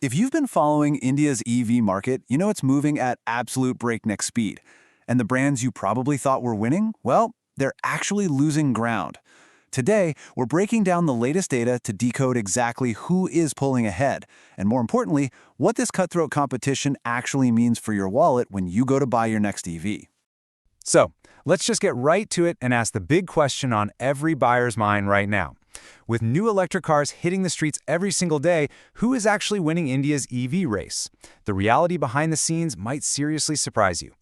If you've been following India's EV market, you know it's moving at absolute breakneck speed. And the brands you probably thought were winning, well, they're actually losing ground. Today, we're breaking down the latest data to decode exactly who is pulling ahead, and more importantly, what this cutthroat competition actually means for your wallet when you go to buy your next EV. So, let's just get right to it and ask the big question on every buyer's mind right now. With new electric cars hitting the streets every single day, who is actually winning India's EV race? The reality behind the scenes might seriously surprise you.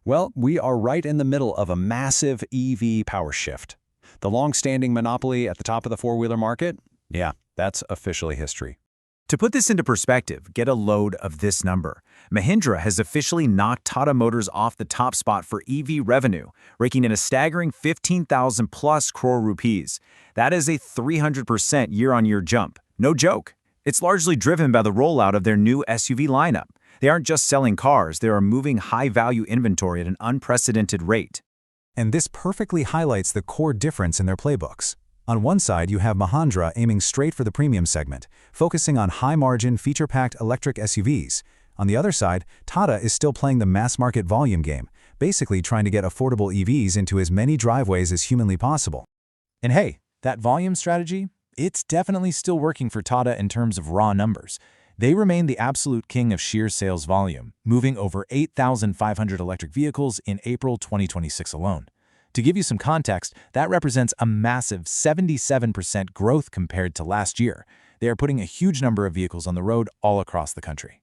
Well, we are right in the middle of a massive EV power shift. The long-standing monopoly at the top of the four-wheeler market? Yeah, that's officially history. To put this into perspective, get a load of this number. Mahindra has officially knocked Tata Motors off the top spot for EV revenue, raking in a staggering 15,000 plus crore rupees. That is a 300% year-on-year jump. No joke. It's largely driven by the rollout of their new SUV lineup. They aren't just selling cars, they are moving high-value inventory at an unprecedented rate. And this perfectly highlights the core difference in their playbooks. On one side, you have Mahindra aiming straight for the premium segment, focusing on high-margin, feature-packed electric SUVs. On the other side, Tata is still playing the mass-market volume game, basically trying to get affordable EVs into as many driveways as humanly possible. And hey, that volume strategy, it's definitely still working for Tata in terms of raw numbers. They remain the absolute king of sheer sales volume, moving over 8,500 electric vehicles in April 2026 alone. To give you some context, that represents a massive 77% growth compared to last year. They are putting a huge number of vehicles on the road all across the country.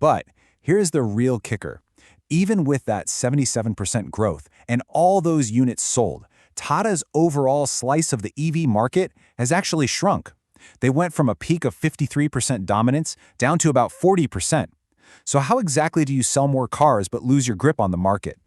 But here's the real kicker. Even with that 77% growth and all those units sold, Tata's overall slice of the EV market has actually shrunk. They went from a peak of 53% dominance down to about 40%. So how exactly do you sell more cars but lose your grip on the market?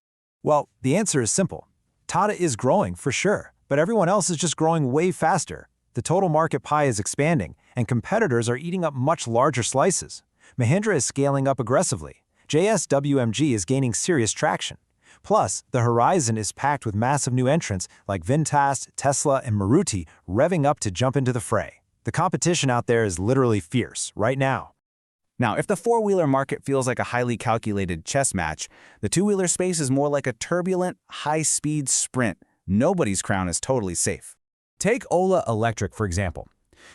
Well, the answer is simple. Tata is growing, for sure, but everyone else is just growing way faster. The total market pie is expanding, and competitors are eating up much larger slices. Mahindra is scaling up aggressively. JSWMG is gaining serious traction. Plus, the horizon is packed with massive new entrants like VinFast, Tesla, and Maruti revving up to jump into the fray. The competition out there is literally fierce, right now. Now, if the four-wheeler market feels like a highly calculated chess match, the two-wheeler space is more like a turbulent, high-speed sprint. Nobody's crown is totally safe. Take Ola Electric, for example.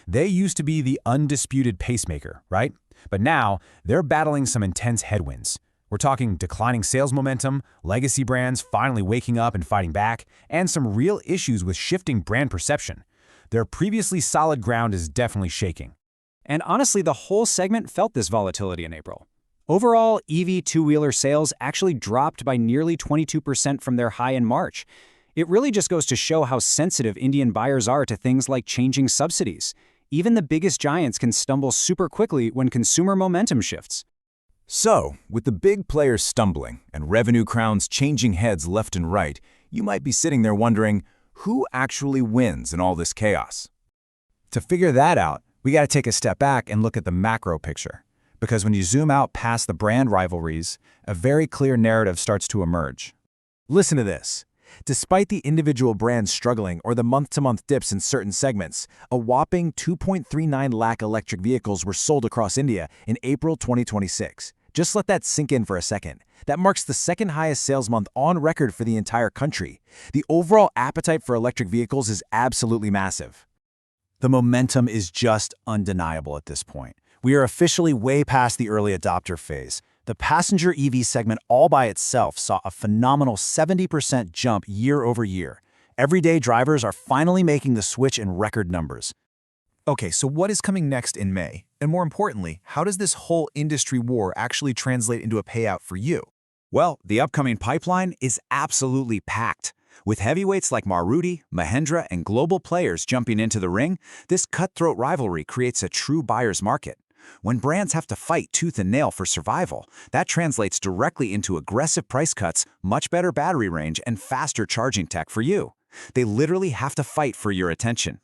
They used to be the undisputed pacemaker, right? But now, they're battling some intense headwinds. We're talking declining sales momentum, legacy brands finally waking up and fighting back, and some real issues with shifting brand perception. Their previously solid ground is definitely shaking. And honestly, the whole segment felt this volatility in April. Overall, EV two-wheeler sales actually dropped by nearly 22% from their high in March. It really just goes to show how sensitive Indian buyers are to things like changing subsidies. Even the biggest giants can stumble super quickly when consumer momentum shifts. So, with the big players stumbling and revenue crowns changing heads left and right, you might be sitting there wondering, who actually wins in all this chaos? To figure that out, we got to take a step back and look at the macro picture. Because when you zoom out past the brand rivalries, a very clear narrative starts to emerge. Listen to this. Despite the individual brands struggling or the month-to-month dips in certain segments, a whopping 2.39 lakh electric vehicles were sold across India in April 2026. Just let that sink in for a second. That marks the second highest sales month on record for the entire country. The overall appetite for electric vehicles is absolutely massive. The momentum is just undeniable at this point. We are officially way past the early adopter phase. The passenger EV segment all by itself saw a phenomenal 70% jump year over year. Everyday drivers are finally making the switch in record numbers. Okay, so what is coming next in May? And more importantly, how does this whole industry war actually translate into a payout for you? Well, the upcoming pipeline is absolutely packed. With heavyweights like Maruti, Mahindra, and global players jumping into the ring, this cutthroat rivalry creates a true buyer's market. When brands have to fight tooth and nail for survival, that translates directly into aggressive price cuts, much better battery range, and faster charging tech for you. They literally have to fight for your attention.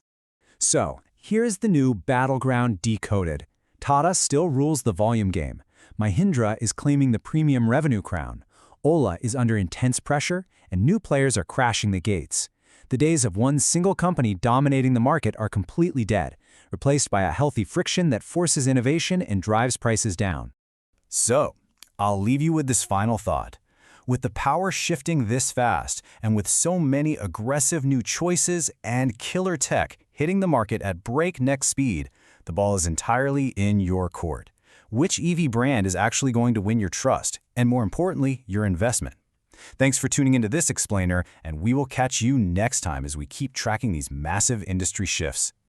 So, here's the new battleground decoded. Tata still rules the volume game. Mahindra is claiming the premium revenue crown. Ola is under intense pressure, and new players are crashing the gates. The days of one single company dominating the market are completely dead. replaced by a healthy friction that forces innovation and drives prices down. So, I'll leave you with this final thought. With the power shifting this fast, and with so many aggressive new choices and killer tech hitting the market at breakneck speed, the ball is entirely in your court. Which EV brand is actually going to win your trust, and more importantly, your investment? Thanks for tuning into this explainer, and we will catch you next time as we keep tracking these massive industry shifts.